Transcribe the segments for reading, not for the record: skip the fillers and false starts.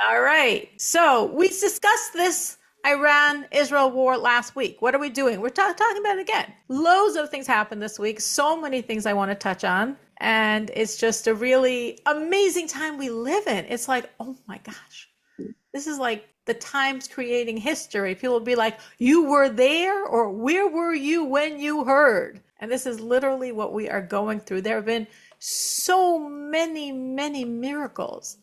All right. So we discussed this Iran-Israel war last week. What are we doing? We're talking about it again. Loads of things happened this week. So many things I want to touch on. And it's just a really amazing time we live in. It's like, oh my gosh, this is like the times creating history. People will be like, you were there, or where were you when you heard? And this is literally what we are going through. There have been so many, many miracles,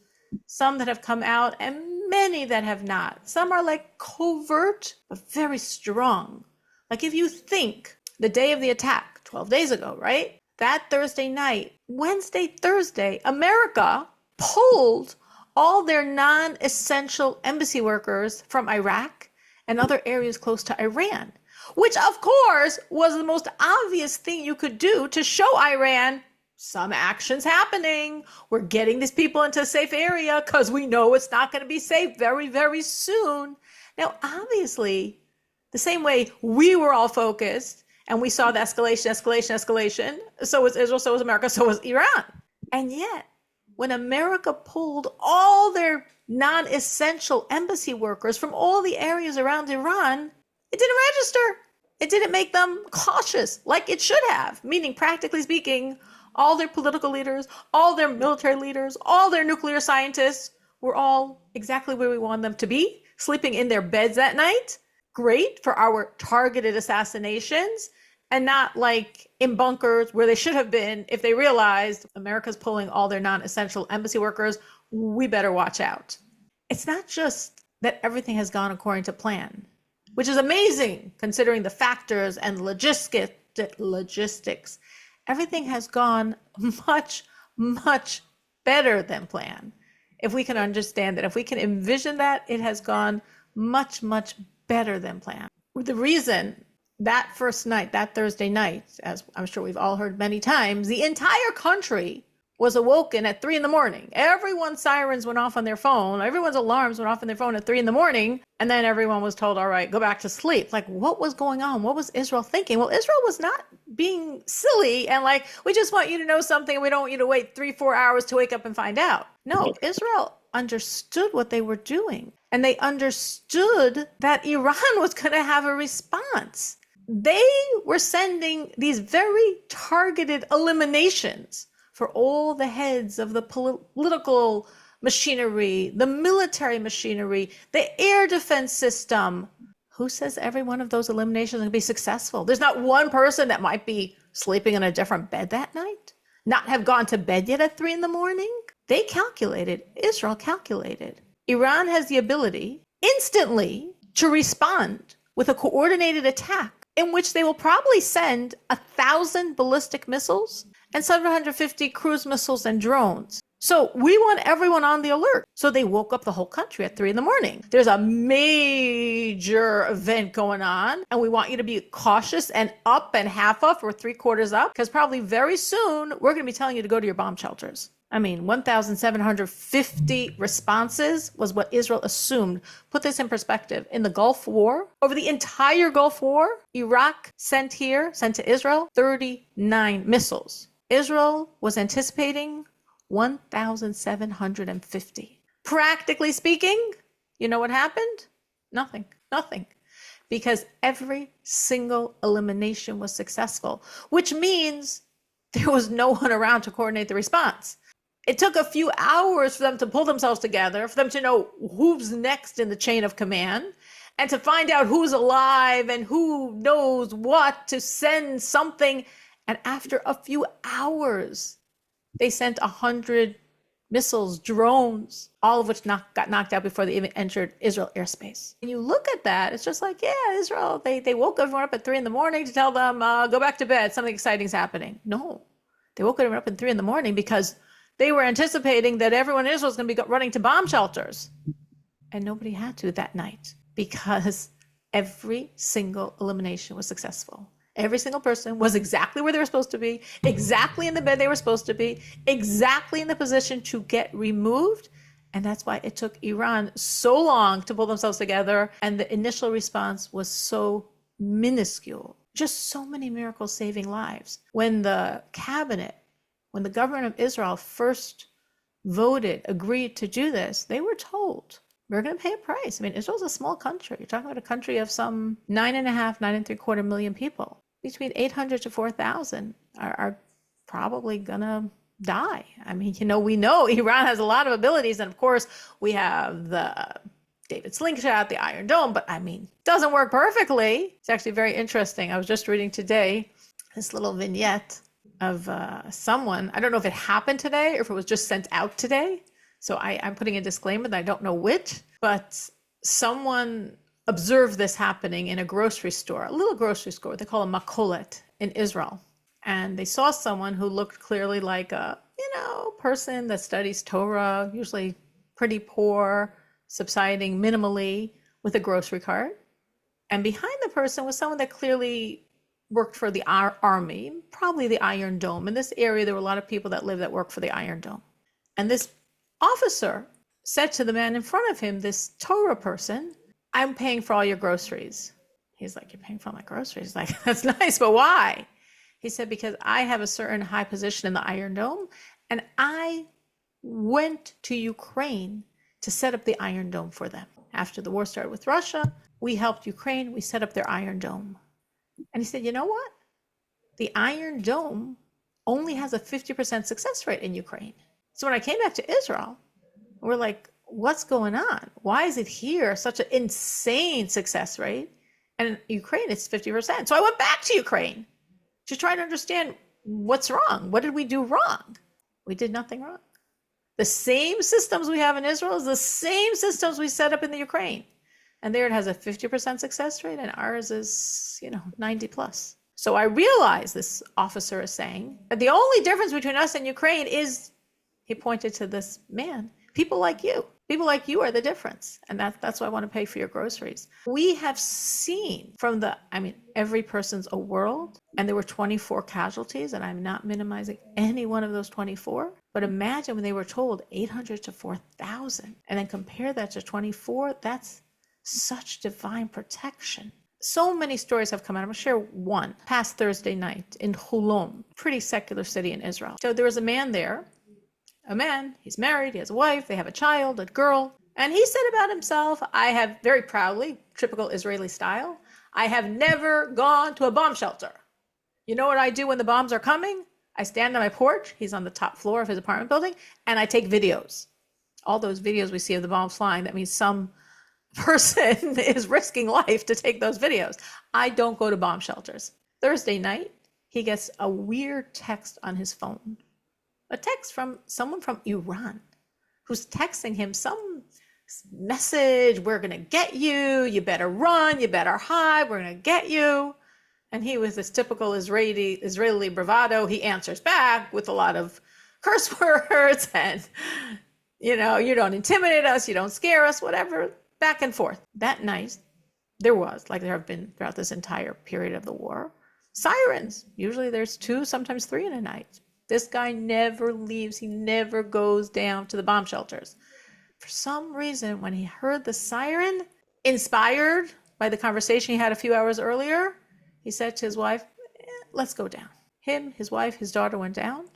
some that have come out and many that have not. Some are like covert, but very strong. Like if you think the day of the attack, 12 days ago, right? That Thursday night, Wednesday, Thursday, America pulled all their non-essential embassy workers from Iraq and other areas close to Iran, which of course was the most obvious thing you could do to show Iran some action's happening. We're getting these people into a safe area because we know it's not going to be safe very, very soon. Now, obviously, the same way we were all focused and we saw the escalation. So was Israel, so was America, so was Iran. And yet, when America pulled all their non-essential embassy workers from all the areas around Iran, it didn't register. It didn't make them cautious like it should have, meaning practically speaking, all their political leaders, all their military leaders, all their nuclear scientists were all exactly where we want them to be, sleeping in their beds at night. Great for our targeted assassinations, and not like in bunkers where they should have been. If they realized America's pulling all their non-essential embassy workers, we better watch out. It's not just that everything has gone according to plan, which is amazing considering the factors and logistics. Everything has gone much, much better than planned. If we can understand that, if we can envision that, it has gone much, much better than planned. The reason that first night, that Thursday night, as I'm sure we've all heard many times, the entire country was awoken at 3 a.m. Everyone's sirens went off on their phone. Everyone's alarms went off on their phone at 3 a.m. And then everyone was told, all right, go back to sleep. Like, what was going on? What was Israel thinking? Well, Israel was not being silly and like, we just want you to know something. We don't want you to wait 3-4 hours to wake up and find out. No, Israel understood what they were doing. And they understood that Iran was going to have a response. They were sending these very targeted eliminations for all the heads of the political machinery, the military machinery, the air defense system. Who says every one of those eliminations is going to be successful? There's not one person that might be sleeping in a different bed that night, not have gone to bed yet at 3 a.m. They calculated, Israel calculated. Iran has the ability instantly to respond with a coordinated attack in which they will probably send 1,000 ballistic missiles and 750 cruise missiles and drones. So we want everyone on the alert. So they woke up the whole country at 3 a.m. There's a major event going on, and we want you to be cautious and up and half up or 3/4 up, because probably very soon we're going to be telling you to go to your bomb shelters. I mean, 1,750 responses was what Israel assumed. Put this in perspective. In the Gulf War, over the entire Gulf War, Iraq sent to Israel, 39 missiles. Israel was anticipating 1,750. Practically speaking, you know what happened? Nothing. Because every single elimination was successful, which means there was no one around to coordinate the response. It took a few hours for them to pull themselves together, for them to know who's next in the chain of command, and to find out who's alive and who knows what to send something. And after a few hours, they sent 100 missiles, drones, all of which got knocked out before they even entered Israel airspace. When you look at that, it's just like, yeah, Israel, they woke everyone up at 3 a.m. to tell them, go back to bed, something exciting is happening. No, they woke everyone up at 3 a.m. because they were anticipating that everyone in Israel was going to be running to bomb shelters. And nobody had to that night because every single elimination was successful. Every single person was exactly where they were supposed to be, exactly in the bed they were supposed to be, exactly in the position to get removed. And that's why it took Iran so long to pull themselves together. And the initial response was so minuscule. Just so many miracles saving lives. When the government of Israel first agreed to do this, they were told, we're going to pay a price. I mean, Israel's a small country. You're talking about a country of some 9.5 million people. Between 800 to 4,000 are probably going to die. I mean, we know Iran has a lot of abilities. And of course, we have the David slingshot, the Iron Dome, but I mean, it doesn't work perfectly. It's actually very interesting. I was just reading today this little vignette of someone. I don't know if it happened today or if it was just sent out today. So I'm putting a disclaimer that I don't know which, but someone observed this happening in a grocery store, a little grocery store. They call a makolet in Israel. And they saw someone who looked clearly like a, person that studies Torah, usually pretty poor, subsiding minimally, with a grocery cart. And behind the person was someone that clearly worked for the army, probably the Iron Dome. In this area, there were a lot of people that lived that worked for the Iron Dome. And this officer said to the man in front of him, this Torah person, I'm paying for all your groceries. He's like, you're paying for all my groceries? He's like, that's nice, but why? He said, because I have a certain high position in the Iron Dome, and I went to Ukraine to set up the Iron Dome for them. After the war started with Russia, we helped Ukraine. We set up their Iron Dome. And he said, you know what? The Iron Dome only has a 50% success rate in Ukraine. So when I came back to Israel, we're like, what's going on? Why is it here such an insane success rate? And in Ukraine, it's 50%. So I went back to Ukraine to try to understand what's wrong. What did we do wrong? We did nothing wrong. The same systems we have in Israel is the same systems we set up in the Ukraine. And there it has a 50% success rate, and ours is, 90 plus. So I realize this officer is saying that the only difference between us and Ukraine is, he pointed to this man, people like you. People like you are the difference. And that's why I want to pay for your groceries. We have seen from every person's a world, and there were 24 casualties, and I'm not minimizing any one of those 24. But imagine when they were told 800 to 4,000, and then compare that to 24, that's such divine protection. So many stories have come out. I'm going to share one. Past Thursday night in Hulom, pretty secular city in Israel. So there was a man there. A man, he's married, he has a wife, they have a child, a girl. And he said about himself, I have, very proudly, typical Israeli style, I have never gone to a bomb shelter. You know what I do when the bombs are coming? I stand on my porch, he's on the top floor of his apartment building, and I take videos. All those videos we see of the bombs flying, that means some person is risking life to take those videos. I don't go to bomb shelters. Thursday night, he gets a weird text on his phone. A text from someone from Iran who's texting him some message, we're going to get you, you better run, you better hide, we're going to get you. And he, with his typical Israeli bravado, he answers back with a lot of curse words and, you don't intimidate us, you don't scare us, whatever, back and forth. That night, there was, like there have been throughout this entire period of the war, sirens. Usually there's 2, sometimes 3 in a night. This guy never leaves. He never goes down to the bomb shelters. For some reason, when he heard the siren, inspired by the conversation he had a few hours earlier, he said to his wife, let's go down. Him, his wife, his daughter went down,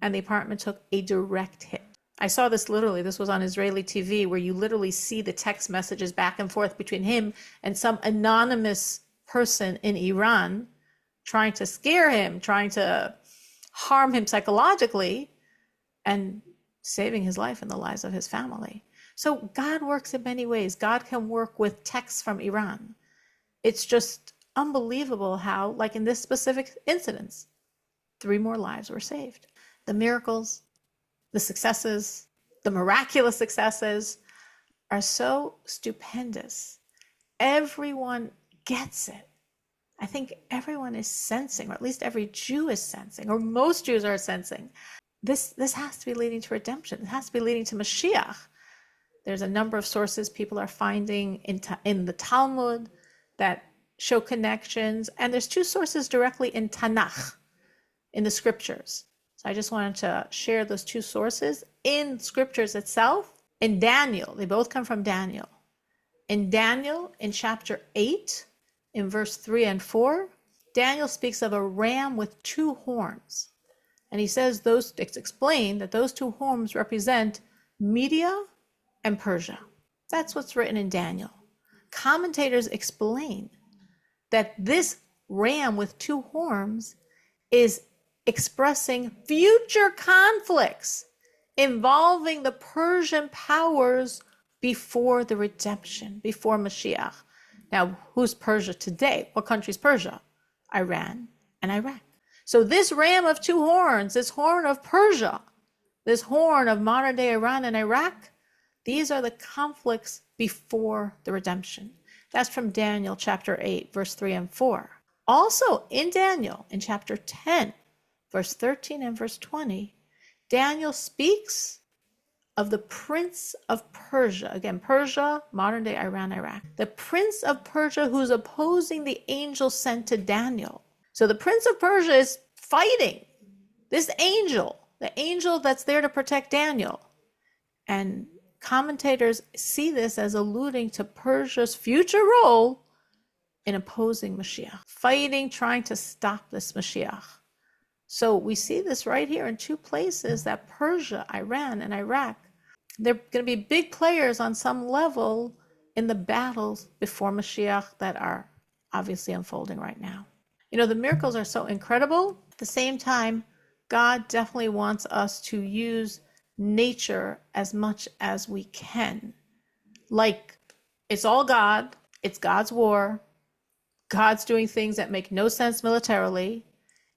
and the apartment took a direct hit. I saw this literally. This was on Israeli TV, where you literally see the text messages back and forth between him and some anonymous person in Iran trying to scare him, trying to harm him psychologically, and saving his life and the lives of his family. So God works in many ways. God can work with texts from Iran. It's just unbelievable how, like in this specific incident, 3 more lives were saved. The miracles, the successes, the miraculous successes are so stupendous. Everyone gets it. I think everyone is sensing, or at least every Jew is sensing, or most Jews are sensing, this has to be leading to redemption. It has to be leading to Mashiach. There's a number of sources people are finding in the Talmud that show connections, and there's 2 sources directly in Tanakh, in the scriptures. So I just wanted to share those 2 sources in scriptures itself. In Daniel, they both come from Daniel. In Daniel, in chapter 8, in verse 3 and 4, Daniel speaks of a ram with 2 horns. And he says it's explained that those two horns represent Media and Persia. That's what's written in Daniel. Commentators explain that this ram with two horns is expressing future conflicts involving the Persian powers before the redemption, before Mashiach. Now, who's Persia today? What country's Persia? Iran and Iraq. So this ram of two horns, this horn of Persia, this horn of modern day Iran and Iraq, these are the conflicts before the redemption. That's from Daniel chapter 8, verse 3 and 4. Also in Daniel, in chapter 10, verse 13 and verse 20, Daniel speaks of the prince of Persia. Again, Persia, modern day Iran, Iraq. The prince of Persia who's opposing the angel sent to Daniel. So the prince of Persia is fighting this angel, the angel that's there to protect Daniel. And commentators see this as alluding to Persia's future role in opposing Mashiach, fighting, trying to stop this Mashiach. So we see this right here in two places, that Persia, Iran, and Iraq, they're going to be big players on some level in the battles before Mashiach that are obviously unfolding right now. You know, the miracles are so incredible. At the same time, God definitely wants us to use nature as much as we can. Like, it's all God. It's God's war. God's doing things that make no sense militarily.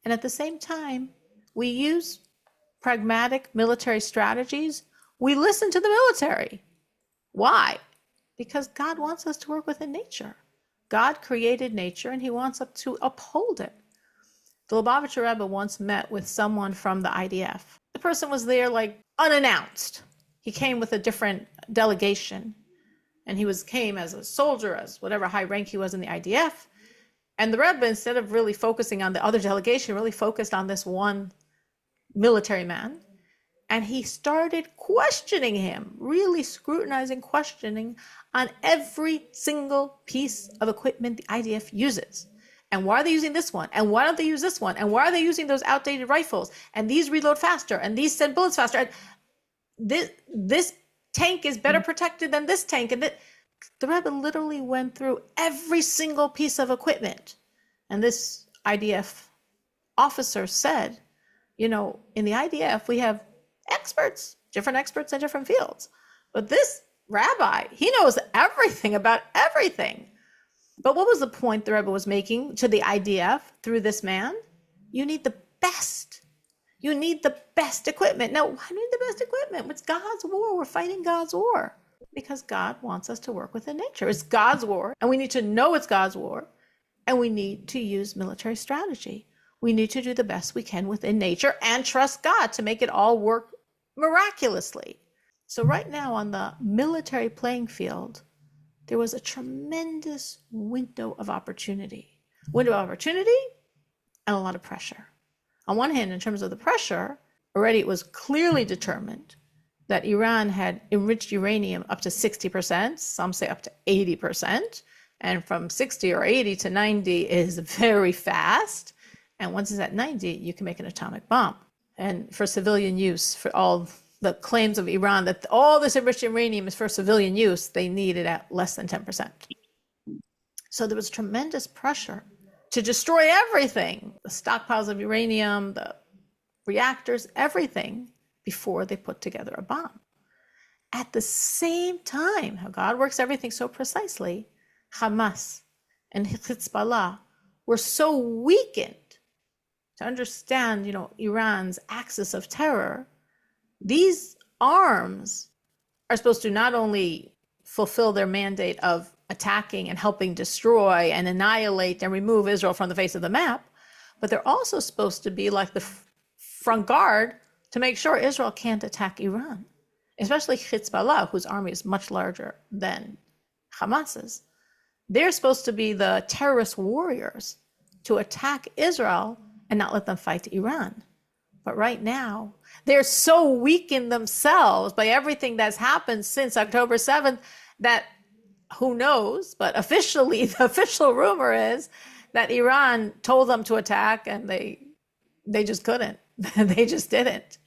And at the same time, we use pragmatic military strategies. We listen to the military. Why? Because God wants us to work within nature. God created nature and he wants us to uphold it. The Lubavitcher Rebbe once met with someone from the IDF. The person was there like unannounced. He came with a different delegation, and he came as a soldier, as whatever high rank he was in the IDF. And the Rebbe, instead of really focusing on the other delegation, really focused on this one military man. And he started questioning him, really scrutinizing, questioning on every single piece of equipment the IDF uses. And why are they using this one? And why don't they use this one? And why are they using those outdated rifles? And these reload faster, and these send bullets faster. And this tank is better protected than this tank. And the Rebbe literally went through every single piece of equipment. And this IDF officer said, you know, in the IDF, we have different experts in different fields. But this rabbi, he knows everything about everything. But what was the point the Rebbe was making to the IDF through this man? You need the best. You need the best equipment. Now, why do you need the best equipment? It's God's war. We're fighting God's war because God wants us to work within nature. It's God's war, and we need to know it's God's war, and we need to use military strategy. We need to do the best we can within nature and trust God to make it all work miraculously. So right now on the military playing field, there was a tremendous window of opportunity and a lot of pressure. On one hand, in terms of the pressure, already it was clearly determined that Iran had enriched uranium up to 60%, some say up to 80%, and from 60 or 80 to 90 is very fast. And once it's at 90, you can make an atomic bomb. And for civilian use, for all the claims of Iran that all this enriched uranium is for civilian use, they need it at less than 10%. So there was tremendous pressure to destroy everything, the stockpiles of uranium, the reactors, everything, before they put together a bomb. At the same time, how God works everything so precisely, Hamas and Hezbollah were so weakened to understand, Iran's axis of terror. These arms are supposed to not only fulfill their mandate of attacking and helping destroy and annihilate and remove Israel from the face of the map, but they're also supposed to be like the front guard to make sure Israel can't attack Iran, especially Hezbollah, whose army is much larger than Hamas's. They're supposed to be the terrorist warriors to attack Israel and not let them fight Iran. But right now, they're so weakened themselves by everything that's happened since October 7th that who knows, but officially, the official rumor is that Iran told them to attack and they just couldn't. They just didn't.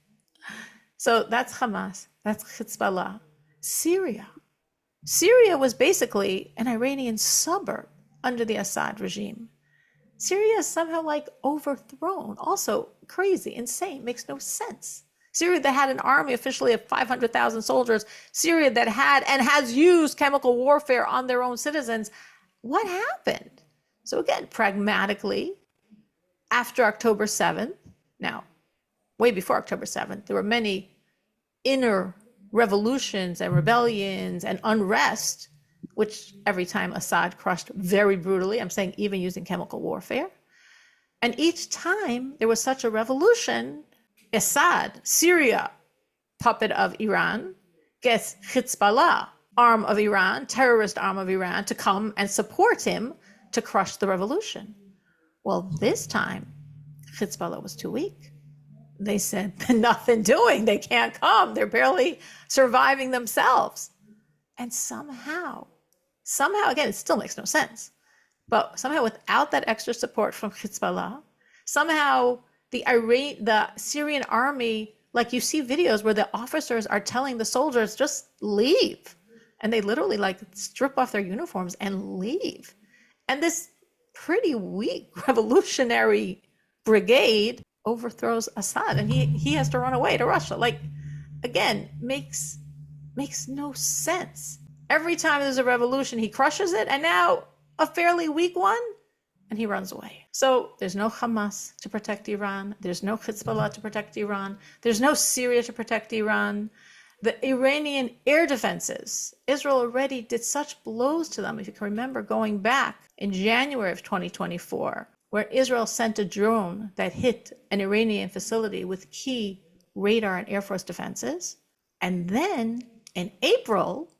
So that's Hamas. That's Hezbollah. Syria. Syria was basically an Iranian suburb under the Assad regime. Syria is somehow like overthrown. Also crazy, insane, makes no sense. Syria that had an army officially of 500,000 soldiers. Syria that had and has used chemical warfare on their own citizens. What happened? So again, pragmatically, after October 7th, now, way before October 7th, there were many inner revolutions and rebellions and unrest, which every time Assad crushed very brutally, I'm saying even using chemical warfare. And each time there was such a revolution, Assad, Syria, puppet of Iran, gets Hezbollah, arm of Iran, terrorist arm of Iran, to come and support him to crush the revolution. Well, this time, Hezbollah was too weak. They said, nothing doing. They can't come. They're barely surviving themselves. And somehow, again, it still makes no sense, but somehow without that extra support from Hezbollah, somehow the Syrian army, like you see videos where the officers are telling the soldiers, just leave. And they literally like strip off their uniforms and leave. And this pretty weak revolutionary brigade overthrows Assad, and he has to run away to Russia. Like, again, makes no sense. Every time there's a revolution, he crushes it, and now a fairly weak one, and he runs away. So there's no Hamas to protect Iran. There's no Hezbollah to protect Iran. There's no Syria to protect Iran. The Iranian air defenses, Israel already did such blows to them. If you can remember going back in January of 2024, where Israel sent a drone that hit an Iranian facility with key radar and Air Force defenses. And then in April,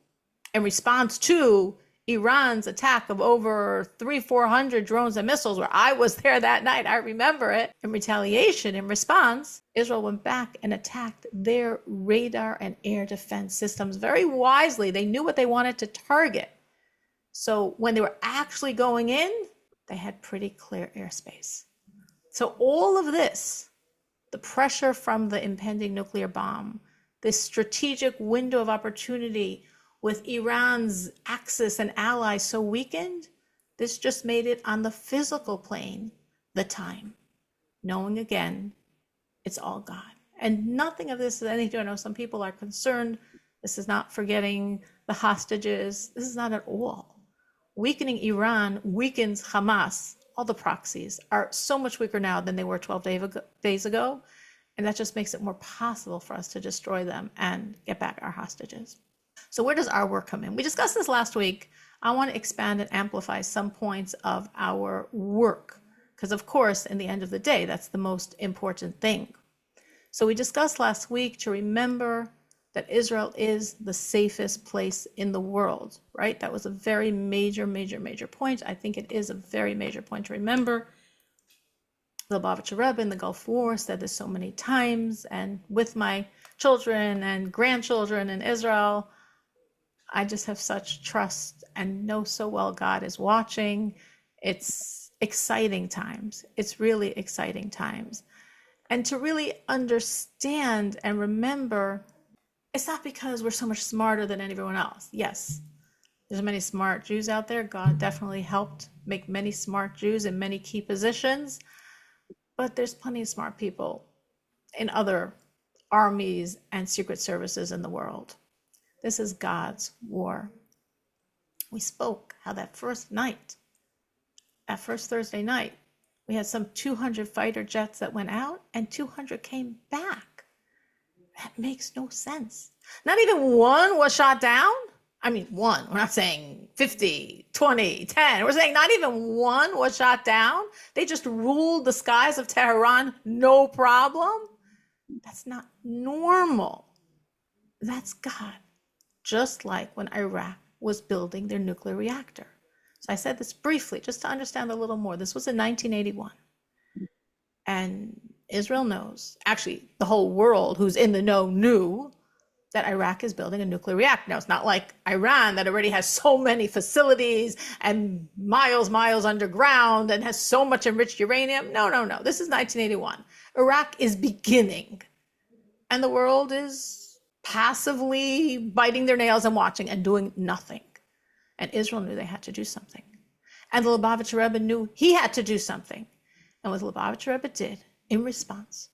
in response to Iran's attack of over 400 drones and missiles, where I was there that night, I remember it, in retaliation, in response, Israel went back and attacked their radar and air defense systems very wisely. They knew what they wanted to target. So when they were actually going in, they had pretty clear airspace. So all of this, the pressure from the impending nuclear bomb, this strategic window of opportunity with Iran's axis and allies so weakened, this just made it on the physical plane the time, knowing again, it's all God. And nothing of this is anything. I know some people are concerned. This is not forgetting the hostages. This is not at all. Weakening Iran weakens Hamas. All the proxies are so much weaker now than they were 12 days ago. And that just makes it more possible for us to destroy them and get back our hostages. So where does our work come in? We discussed this last week. I want to expand and amplify some points of our work, because of course, in the end of the day, that's the most important thing. So we discussed last week to remember that Israel is the safest place in the world, right? That was a very major point. I think it is a very major point to remember. The Lubavitcher Rebbe in the Gulf War said this so many times, and with my children and grandchildren in Israel, I just have such trust and know so well God is watching. It's exciting times. It's really exciting times. And to really understand and remember, it's not because we're so much smarter than everyone else. Yes, there's many smart Jews out there. God definitely helped make many smart Jews in many key positions. But there's plenty of smart people in other armies and secret services in the world. This is God's war. We spoke how that first Thursday night, we had some 200 fighter jets that went out and 200 came back. That makes no sense. Not even one was shot down. I mean, one. We're not saying 50, 20, 10. We're saying not even one was shot down. They just ruled the skies of Tehran, no problem. That's not normal. That's God. Just like when Iraq was building their nuclear reactor. So I said this briefly, just to understand a little more. This was in 1981. And Israel knows, actually the whole world who's in the know knew that Iraq is building a nuclear reactor. Now, it's not like Iran that already has so many facilities and miles underground and has so much enriched uranium. No. This is 1981. Iraq is beginning, and the world is passively biting their nails and watching and doing nothing. And Israel knew they had to do something. And the Lubavitcher Rebbe knew he had to do something. And what the Lubavitcher Rebbe did in response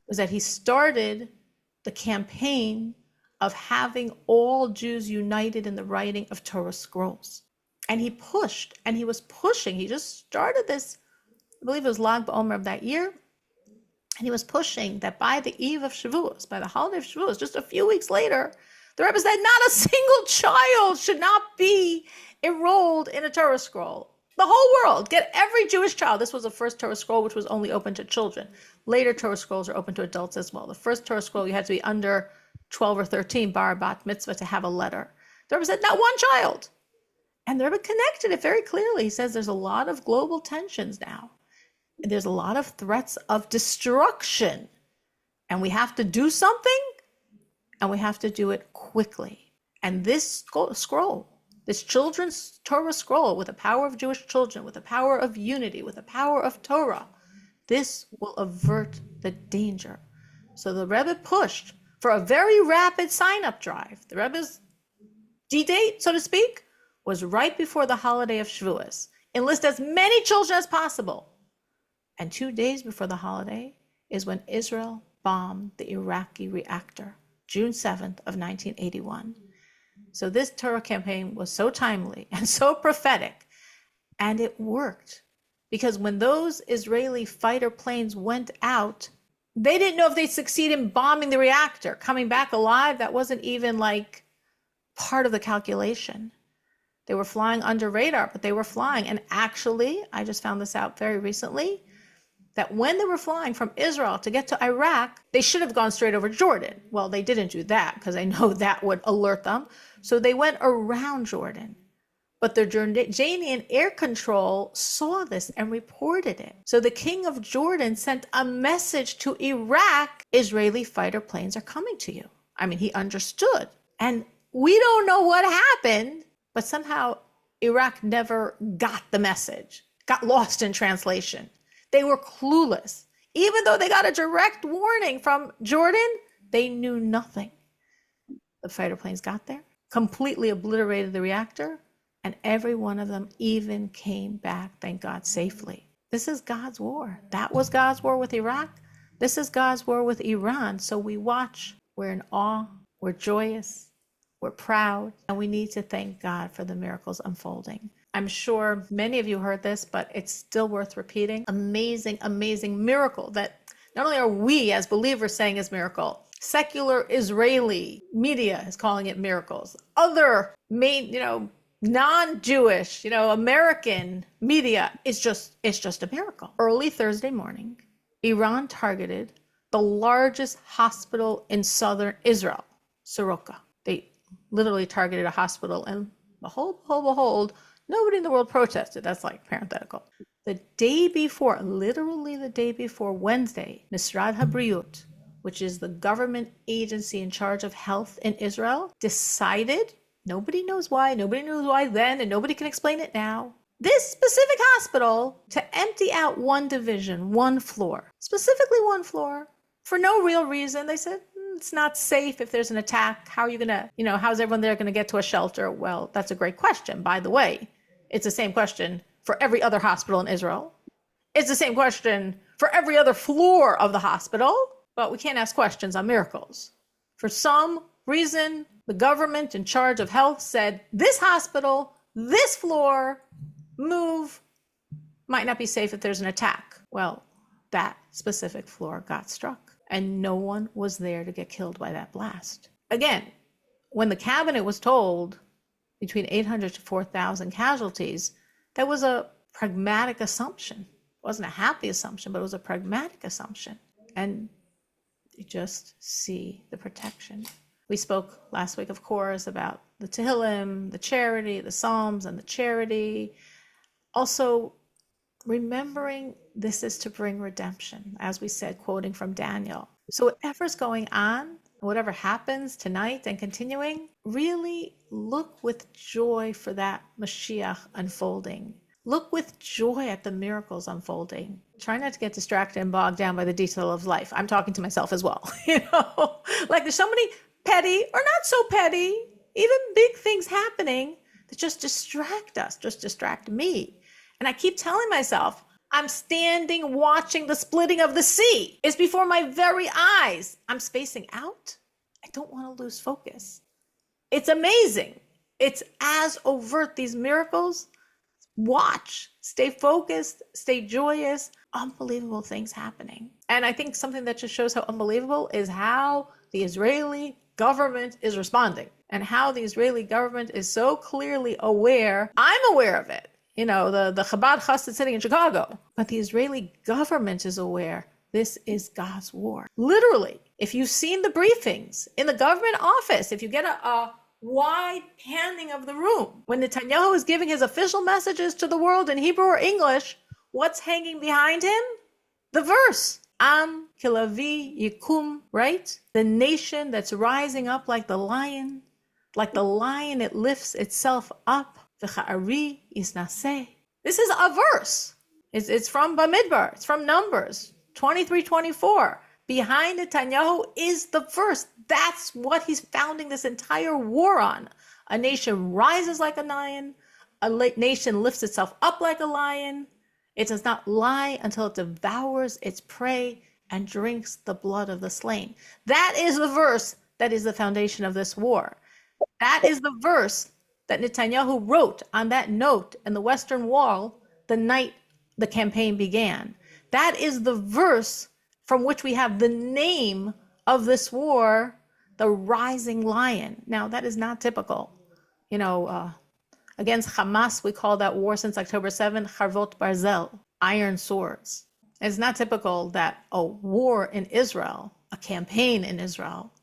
was that he started the campaign of having all Jews united in the writing of Torah scrolls. And he pushed, and he was pushing. He just started this, I believe it was Lag BaOmer of that year. And he was pushing that by the eve of Shavuos, by the holiday of Shavuos, just a few weeks later, the Rebbe said not a single child should not be enrolled in a Torah scroll. The whole world, get every Jewish child. This was the first Torah scroll which was only open to children. Later Torah scrolls are open to adults as well. The first Torah scroll, you had to be under 12 or 13, bar bat mitzvah, to have a letter. The Rebbe said, not one child. And the Rebbe connected it very clearly. He says there's a lot of global tensions now. There's a lot of threats of destruction. And we have to do something, and we have to do it quickly. And this scroll, this children's Torah scroll, with the power of Jewish children, with the power of unity, with the power of Torah, this will avert the danger. So the Rebbe pushed for a very rapid sign-up drive. The Rebbe's D-date, so to speak, was right before the holiday of Shavuos. Enlist as many children as possible. And 2 days before the holiday is when Israel bombed the Iraqi reactor, June 7th of 1981. So this Torah campaign was so timely and so prophetic, and it worked. Because when those Israeli fighter planes went out, they didn't know if they'd succeed in bombing the reactor. Coming back alive, that wasn't even like part of the calculation. They were flying under radar, but they were flying. And actually, I just found this out very recently, that when they were flying from Israel to get to Iraq, they should have gone straight over Jordan. Well, they didn't do that because I know that would alert them. So they went around Jordan. But their Jordanian air control saw this and reported it. So the king of Jordan sent a message to Iraq, Israeli fighter planes are coming to you. I mean, he understood. And we don't know what happened, but somehow Iraq never got the message, got lost in translation. They were clueless. Even though they got a direct warning from Jordan, they knew nothing. The fighter planes got there, completely obliterated the reactor, and every one of them even came back, thank God, safely. This is God's war. That was God's war with Iraq. This is God's war with Iran. So we watch, we're in awe, we're joyous, we're proud, and we need to thank God for the miracles unfolding. I'm sure many of you heard this, but it's still worth repeating. Amazing, amazing miracle that not only are we as believers saying is miracle, secular Israeli media is calling it miracles. Other non-Jewish, American media, it's just a miracle. Early Thursday morning, Iran targeted the largest hospital in southern Israel, Soroka. They literally targeted a hospital, and behold, nobody in the world protested. That's like parenthetical. The day before, literally the day before, Wednesday, Misrad HaBriyut, which is the government agency in charge of health in Israel, decided, nobody knows why then, and nobody can explain it now, this specific hospital to empty out one division, one floor, specifically one floor, for no real reason. They said, it's not safe if there's an attack. How are you going to, how's everyone there going to get to a shelter? Well, that's a great question. By the way, it's the same question for every other hospital in Israel. It's the same question for every other floor of the hospital, but we can't ask questions on miracles. For some reason, the government in charge of health said, this hospital, this floor, move, might not be safe if there's an attack. Well, that specific floor got struck, and no one was there to get killed by that blast. Again, when the cabinet was told between 800 to 4,000 casualties, that was a pragmatic assumption. It wasn't a happy assumption, but it was a pragmatic assumption. And you just see the protection. We spoke last week, of course, about the Tehillim, the charity, the Psalms, and the charity. Also, remembering this is to bring redemption, as we said, quoting from Daniel. So whatever's going on, whatever happens tonight and continuing, really look with joy for that Mashiach unfolding. Look with joy at the miracles unfolding. Try not to get distracted and bogged down by the detail of life. I'm talking to myself as well. Like there's so many petty or not so petty, even big things happening that just distract us, just distract me. And I keep telling myself, I'm standing watching the splitting of the sea. It's before my very eyes. I'm spacing out. I don't want to lose focus. It's amazing. It's as overt, these miracles. Watch, stay focused, stay joyous, unbelievable things happening. And I think something that just shows how unbelievable is how the Israeli government is responding and how the Israeli government is so clearly aware. I'm aware of it. The Chabad Chassid sitting in Chicago, but the Israeli government is aware this is God's war. Literally, if you've seen the briefings in the government office, if you get a wide panning of the room, when Netanyahu is giving his official messages to the world in Hebrew or English, what's hanging behind him? The verse, Am Kilavi Yikum, right? The nation that's rising up like the lion it lifts itself up. V'cha'ari isnaseh. This is a verse. It's from Bamidbar. It's from Numbers 23-24. Behind Netanyahu is the verse. That's what he's founding this entire war on. A nation rises like a lion. A nation lifts itself up like a lion. It does not lie until it devours its prey and drinks the blood of the slain. That is the verse that is the foundation of this war. That is the verse that Netanyahu wrote on that note in the Western Wall the night the campaign began. That is the verse from which we have the name of this war, the rising lion. Now, that is not typical. Against Hamas, we call that war since October 7th, Harvot Barzel, iron swords. It's not typical that a war in Israel, a campaign in Israel,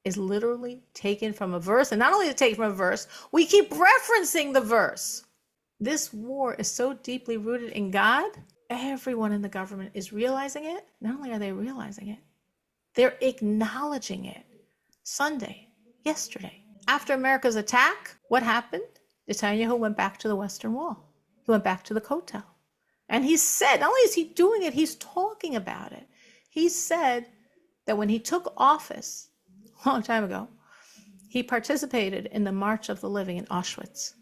is literally taken from a verse. And not only is it taken from a verse, we keep referencing the verse. This war is so deeply rooted in God. Everyone in the government is realizing it. Not only are they realizing it, they're acknowledging it. Sunday, yesterday, after America's attack, what happened? Netanyahu went back to the Western Wall. He went back to the Kotel. And he said, not only is he doing it, he's talking about it. He said that when he took office a long time ago, he participated in the March of the Living in Auschwitz.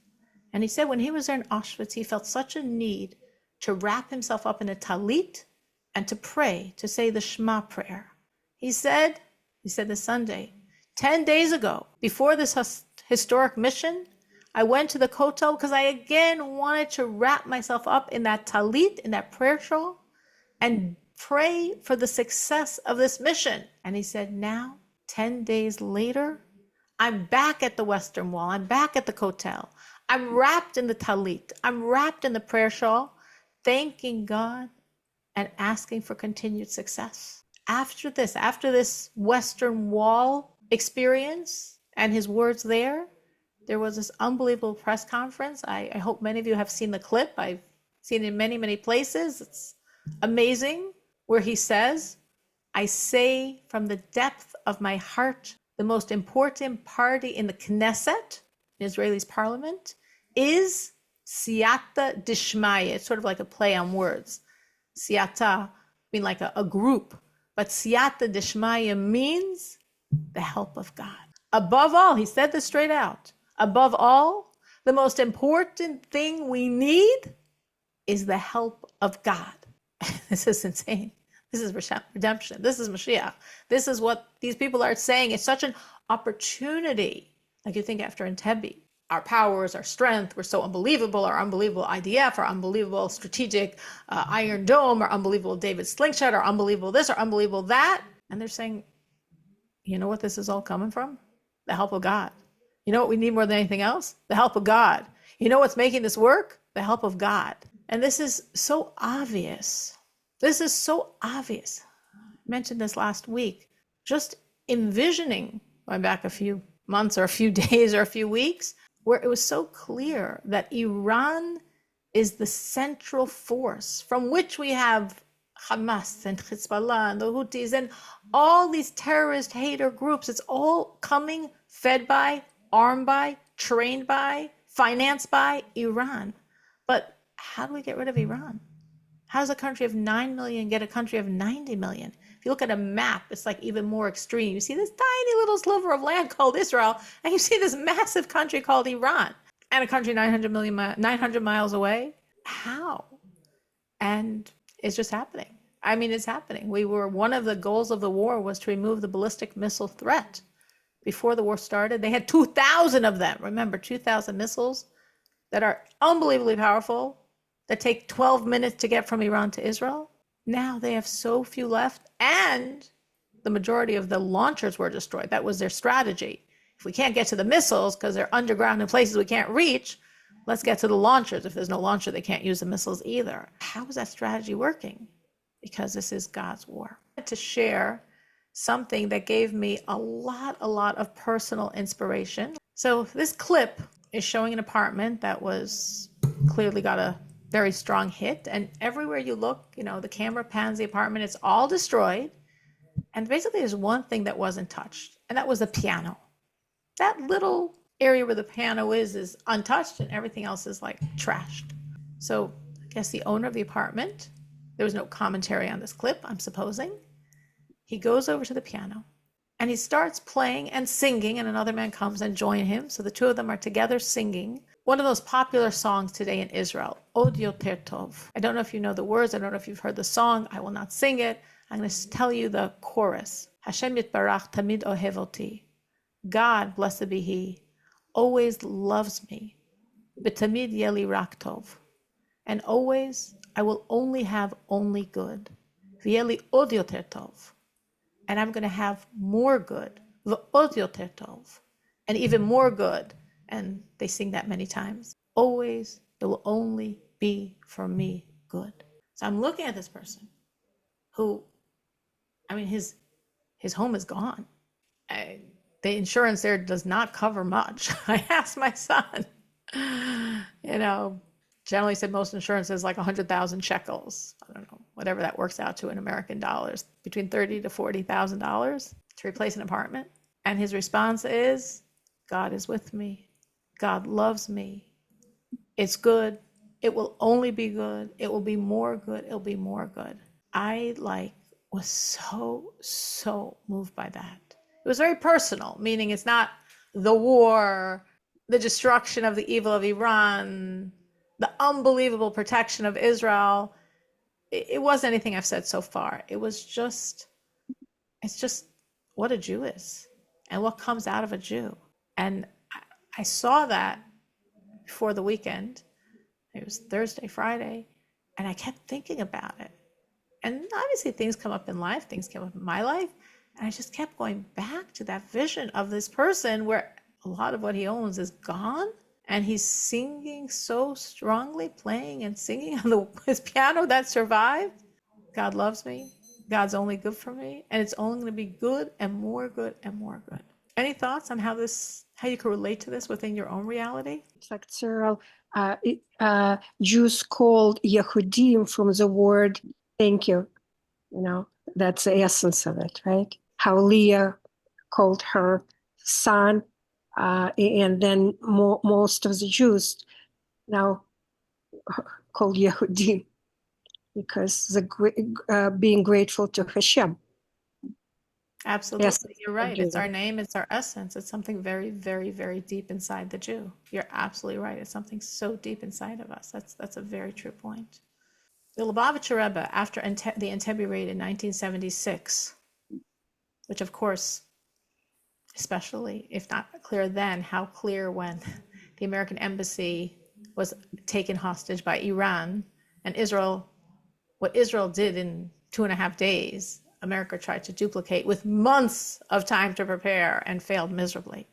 And he said when he was there in Auschwitz, he felt such a need to wrap himself up in a talit and to pray, to say the Shema prayer. He said this Sunday, 10 days ago, before this historic mission, I went to the Kotel because I again wanted to wrap myself up in that talit, in that prayer shawl, and pray for the success of this mission. And he said, now, 10 days later, I'm back at the Western Wall. I'm back at the Kotel. I'm wrapped in the talit. I'm wrapped in the prayer shawl, thanking God and asking for continued success. After this Western Wall experience and his words there was this unbelievable press conference. I hope many of you have seen the clip. I've seen it in many, many places. It's amazing, where he says, I say from the depth of my heart, the most important party in the Knesset, Israeli's parliament, is Siyata Dishmaya. It's sort of like a play on words. Siyata being like a group, but Siyata Dishmaya means the help of God. Above all, he said this straight out, above all, the most important thing we need is the help of God. This is insane. This is redemption. This is Mashiach. This is what these people are saying. It's such an opportunity. Like you think after Entebbe, our powers, our strength, we're so unbelievable, our unbelievable IDF, our unbelievable strategic Iron Dome, our unbelievable David Slingshot, our unbelievable this, our unbelievable that. And they're saying, you know what this is all coming from? The help of God. You know what we need more than anything else? The help of God. You know what's making this work? The help of God. And this is so obvious. This is so obvious. I mentioned this last week. Just envisioning, going back a few months or a few days or a few weeks, where it was so clear that Iran is the central force from which we have Hamas and Hezbollah and the Houthis and all these terrorist hater groups. It's all coming, fed by, armed by, trained by, financed by Iran. But how do we get rid of Iran? How does a country of 9 million get a country of 90 million? If you look at a map, it's like even more extreme. You see this tiny little sliver of land called Israel, and you see this massive country called Iran, and a country 900 miles away. How? And it's just happening. I mean, it's happening. One of the goals of the war was to remove the ballistic missile threat. Before the war started, they had 2,000 of them. Remember, 2,000 missiles that are unbelievably powerful, that take 12 minutes to get from Iran to Israel. Now they have so few left, and the majority of the launchers were destroyed. That was their strategy. If we can't get to the missiles because they're underground in places we can't reach, let's get to the launchers. If there's no launcher, they can't use the missiles either. How is that strategy working? Because this is God's war. I wanted to share something that gave me a lot of personal inspiration. So this clip is showing an apartment that was clearly got a very strong hit. And everywhere you look, the camera pans the apartment, it's all destroyed. And basically there's one thing that wasn't touched, and that was the piano. That little area where the piano is untouched, and everything else is like trashed. So I guess the owner of the apartment, there was no commentary on this clip, I'm supposing. He goes over to the piano and he starts playing and singing, and another man comes and joins him. So the two of them are together singing one of those popular songs today in Israel, Od Yoter Tov. I don't know if you know the words. I don't know if you've heard the song. I will not sing it. I'm going to tell you the chorus. Hashem Yitbarach Tamid Ohev Oti. God, blessed be He, always loves me. B'tamid Yeli Rak Tov. And always, I will only have only good. V'yeli Od Yoter Tov. And I'm going to have more good. V'od yoter tov. And even more good. And they sing that many times. Always, it will only be for me good. So I'm looking at this person who, his home is gone. The insurance there does not cover much. I asked my son, generally said most insurance is like 100,000 shekels. I don't know, whatever that works out to in American dollars, between $30,000 to $40,000 to replace an apartment. And his response is, God is with me. God loves me. It's good. It will only be good. It will be more good. It'll be more good. I was so moved by that. It was very personal, meaning it's not the war, the destruction of the evil of Iran, the unbelievable protection of Israel. It wasn't anything I've said so far. It's just what a Jew is and what comes out of a Jew. And I saw that before the weekend. It was Thursday, Friday, and I kept thinking about it. And obviously things come up in life, things came up in my life, and I just kept going back to that vision of this person where a lot of what he owns is gone. And he's singing so strongly, playing and singing on his piano that survived. God loves me. God's only good for me. And it's only going to be good and more good and more good. Any thoughts on how you can relate to this within your own reality? It's like Cyril, Jews called Yehudim from the word thank you. That's the essence of it, right? How Leah called her son. And then most of the Jews now called Yehudim because being grateful to Hashem. Absolutely. Yes, you're right. It's our name. It's our essence. It's something very, very, very deep inside the Jew. You're absolutely right. It's something so deep inside of us. That's a very true point. The Lubavitcher Rebbe, after the Entebbe raid in 1976, which of course, especially, if not clear then, how clear when the American embassy was taken hostage by Iran, and what Israel did in 2.5 days, America tried to duplicate with months of time to prepare and failed miserably.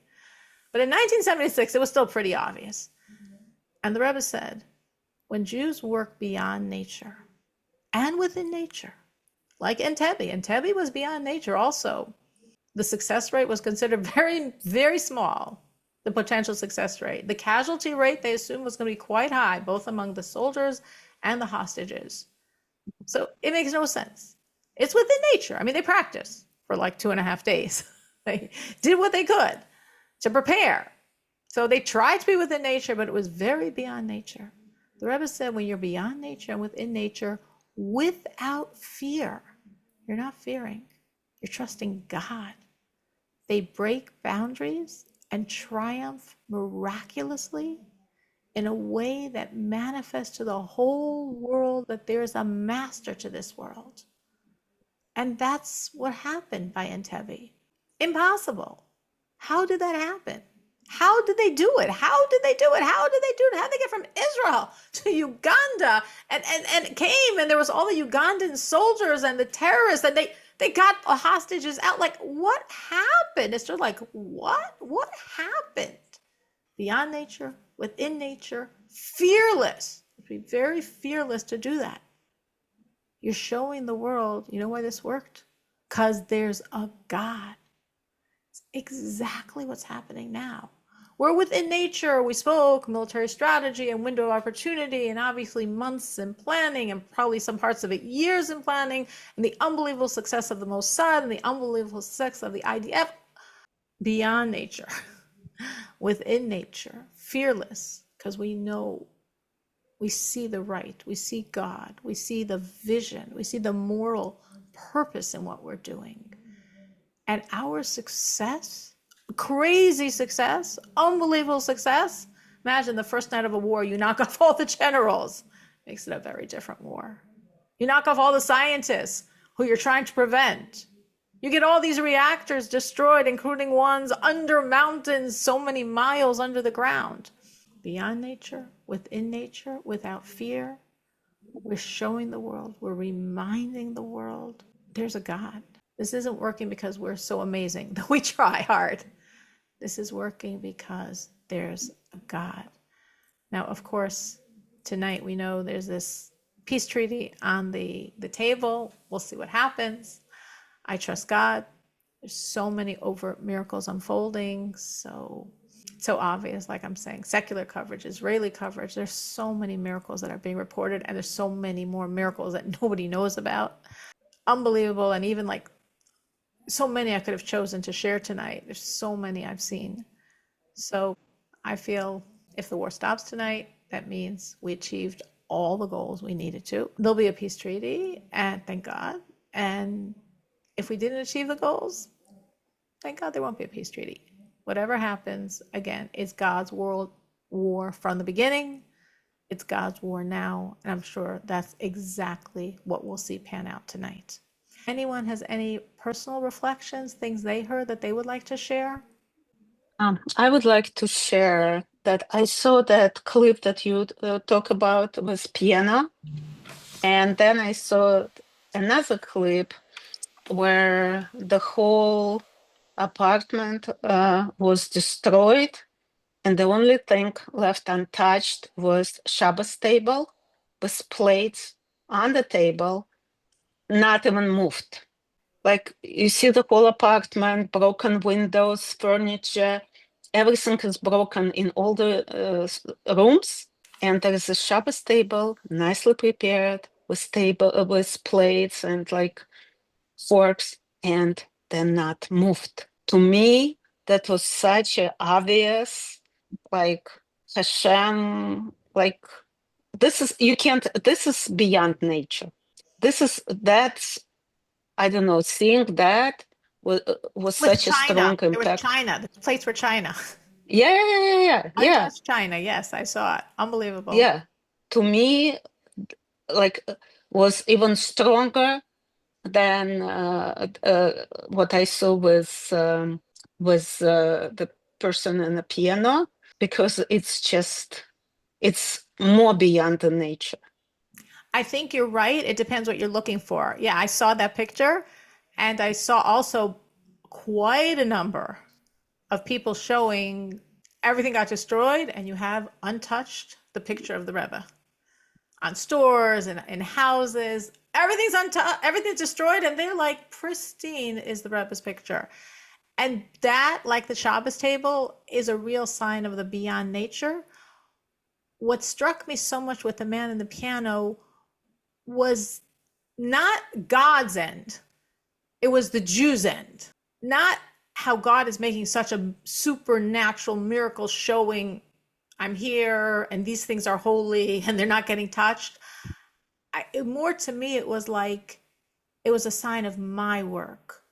But in 1976, it was still pretty obvious. And the Rebbe said, when Jews work beyond nature and within nature, like Entebbe was beyond nature also. The success rate was considered very, very small, the potential success rate. The casualty rate, they assumed, was going to be quite high, both among the soldiers and the hostages. So it makes no sense. It's within nature. They practiced for like 2.5 days. They did what they could to prepare. So they tried to be within nature, but it was very beyond nature. The Rebbe said when you're beyond nature and within nature, without fear, you're not fearing, you're trusting God. They break boundaries and triumph miraculously in a way that manifests to the whole world that there's a master to this world. And that's what happened by Entebbe. Impossible. How did that happen? How did they do it? How did they do it? How did they do it? How did they get from Israel to Uganda and it came and there was all the Ugandan soldiers and the terrorists and they got hostages out. Like, what happened? It's just like, what? What happened? Beyond nature, within nature, fearless. Be very fearless to do that. You're showing the world, you know why this worked? Because there's a God. It's exactly what's happening now. We're within nature. We spoke military strategy and window of opportunity, and obviously months in planning, and probably some parts of it years in planning, and the unbelievable success of the Mossad and the unbelievable success of the IDF. Beyond nature, within nature, fearless, because we know, we see the right, we see God, we see the vision, we see the moral purpose in what we're doing. And our success, crazy success, unbelievable success. Imagine the first night of a war, you knock off all the generals. Makes it a very different war. You knock off all the scientists who you're trying to prevent. You get all these reactors destroyed, including ones under mountains, so many miles under the ground. Beyond nature, within nature, without fear, we're showing the world, we're reminding the world there's a God. This isn't working because we're so amazing that we try hard. This is working because there's a God. Now, of course, tonight we know there's this peace treaty on the table. We'll see what happens. I trust God. There's so many overt miracles unfolding. So obvious, like I'm saying, secular coverage, Israeli coverage. There's so many miracles that are being reported, and there's so many more miracles that nobody knows about. Unbelievable. And even like so many I could have chosen to share tonight. There's so many I've seen. So I feel if the war stops tonight, that means we achieved all the goals we needed to. There'll be a peace treaty, and thank God. And if we didn't achieve the goals, thank God there won't be a peace treaty. Whatever happens, again, it's God's world war from the beginning. It's God's war now. And I'm sure that's exactly what we'll see pan out tonight. Anyone has any personal reflections, things they heard that they would like to share? I would like to share that I saw that clip that you talk about with piano, and then I saw another clip where the whole apartment was destroyed, and the only thing left untouched was Shabbos table with plates on the table, not even moved. Like you see the whole apartment, broken windows, furniture, everything is broken in all the rooms. And there is a Shabbos table, nicely prepared with with plates and like forks, and they're not moved. To me, that was such a obvious, like Hashem, like this is you can't. This is beyond nature. That's I don't know, seeing that was With such a China. strong It was impact. China. The plates were China. Yeah. Untouched China. Yes, I saw it. Unbelievable. Yeah. To me, like, was even stronger than what I saw with the person in the piano, because it's more beyond the nature. I think you're right. It depends what you're looking for. Yeah, I saw that picture, and I saw also quite a number of people showing everything got destroyed, and you have untouched the picture of the Rebbe on stores and in houses. Everything's untouched, everything's destroyed, and they're like pristine is the Rebbe's picture. And that, like the Shabbos table, is a real sign of the beyond nature. What struck me so much with the man in the piano was not God's end, it was the Jews' end. Not how God is making such a supernatural miracle showing I'm here and these things are holy and they're not getting touched. More to me, it was like, it was a sign of my work,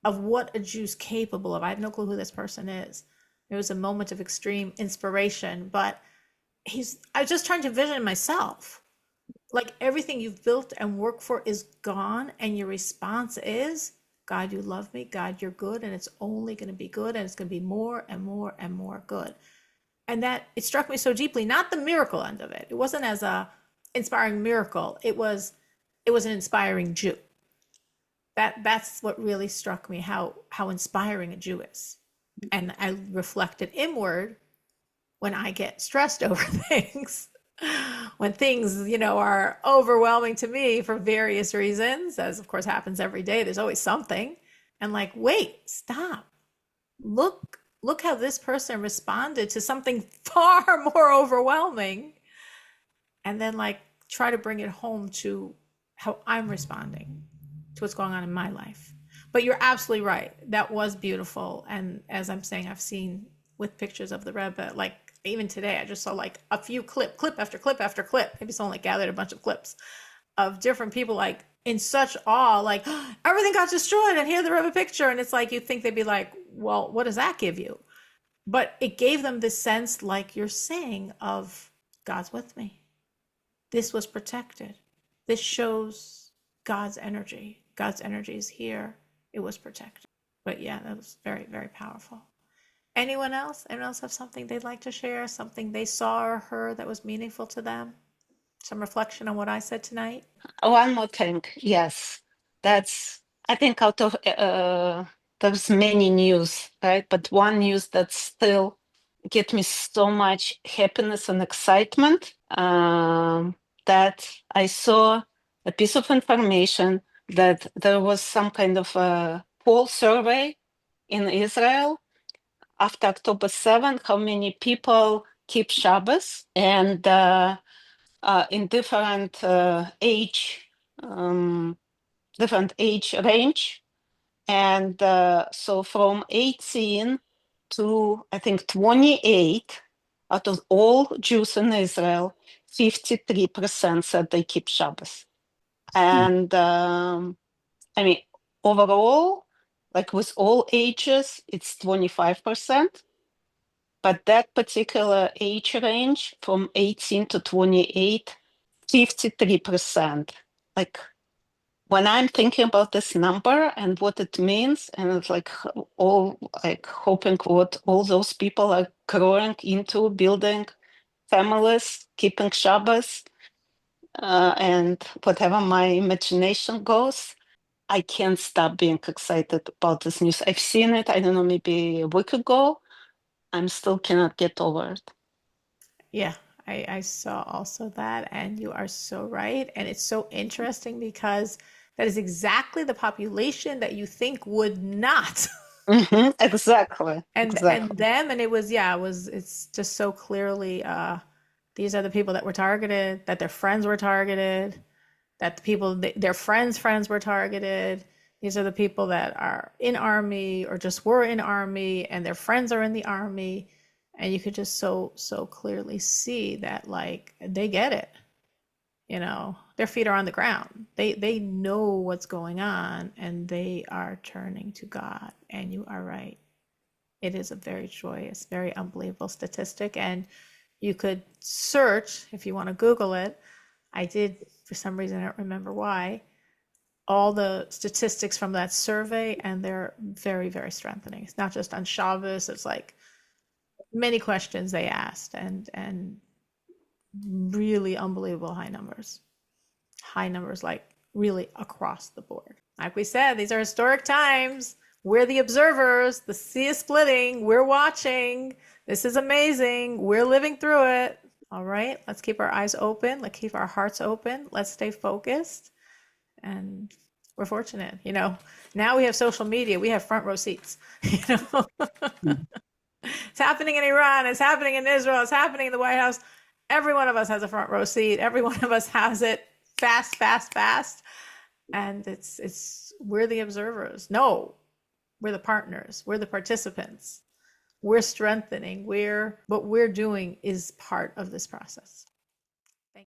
of what a Jew's capable of. I have no clue who this person is. It was a moment of extreme inspiration, but I was just trying to vision myself. Like everything you've built and worked for is gone, and your response is, God, you love me. God, you're good, and it's only going to be good, and it's going to be more and more and more good. And that, it struck me so deeply, not the miracle end of it. It wasn't as a inspiring miracle. It was an inspiring Jew. That's what really struck me, how inspiring a Jew is. And I reflected inward when I get stressed over things, when things, are overwhelming to me for various reasons, as of course happens every day. There's always something. And like, wait, stop. Look how this person responded to something far more overwhelming. And then like try to bring it home to how I'm responding to what's going on in my life. But you're absolutely right. That was beautiful. And as I'm saying, I've seen with pictures of the Rebbe, like even today, I just saw like a few clip after clip after clip. Maybe someone like gathered a bunch of clips of different people like in such awe, like, oh, everything got destroyed and here's the Rebbe picture. And it's like, you'd think they'd be like, well, what does that give you? But it gave them this sense, like you're saying, of God's with me. This was protected. This shows God's energy. God's energy is here. It was protected. But yeah, that was very, very powerful. Anyone else? Anyone else have something they'd like to share? Something they saw or heard that was meaningful to them? Some reflection on what I said tonight? One more thing. Yes, that's, I think out of, there's many news, right? But one news that still get me so much happiness and excitement, that I saw a piece of information that there was some kind of a poll survey in Israel after October 7th, how many people keep Shabbos, and in different age range, and so from 18 to I think 28, out of all Jews in Israel, 53% said they keep Shabbos, and I mean overall, like with all ages, it's 25%. But that particular age range from 18 to 28, 53%. Like when I'm thinking about this number and what it means, and it's like all like hoping what all those people are growing into, building families, keeping Shabbos, and whatever my imagination goes, I can't stop being excited about this news. I've seen it, I don't know, maybe a week ago. I'm still cannot get over it. Yeah, I saw also that, and you are so right. And it's so interesting because that is exactly the population that you think would not. Exactly. And them, and it was, yeah, it's just so clearly these are the people that were targeted, that their friends were targeted, that the people, their friends were targeted. These are the people that are in army or just were in army and their friends are in the army. And you could just so clearly see that like they get it. Their feet are on the ground. They know what's going on and they are turning to God. And you are right. It is a very joyous, very unbelievable statistic. And you could search if you want to Google it. I did, for some reason, I don't remember why, all the statistics from that survey, and they're very, very strengthening. It's not just on Shabbos, it's like many questions they asked, and really unbelievable high numbers. High numbers, like really across the board. Like we said, these are historic times. We're the observers. The sea is splitting. We're watching. This is amazing. We're living through it. All right, let's keep our eyes open. Let's keep our hearts open. Let's stay focused. And we're fortunate, now we have social media. We have front row seats, It's happening in Iran. It's happening in Israel. It's happening in the White House. Every one of us has a front row seat. Every one of us has it fast, fast, fast. And we're the observers. No, we're the partners. We're the participants. we're strengthening, what we're doing is part of this process.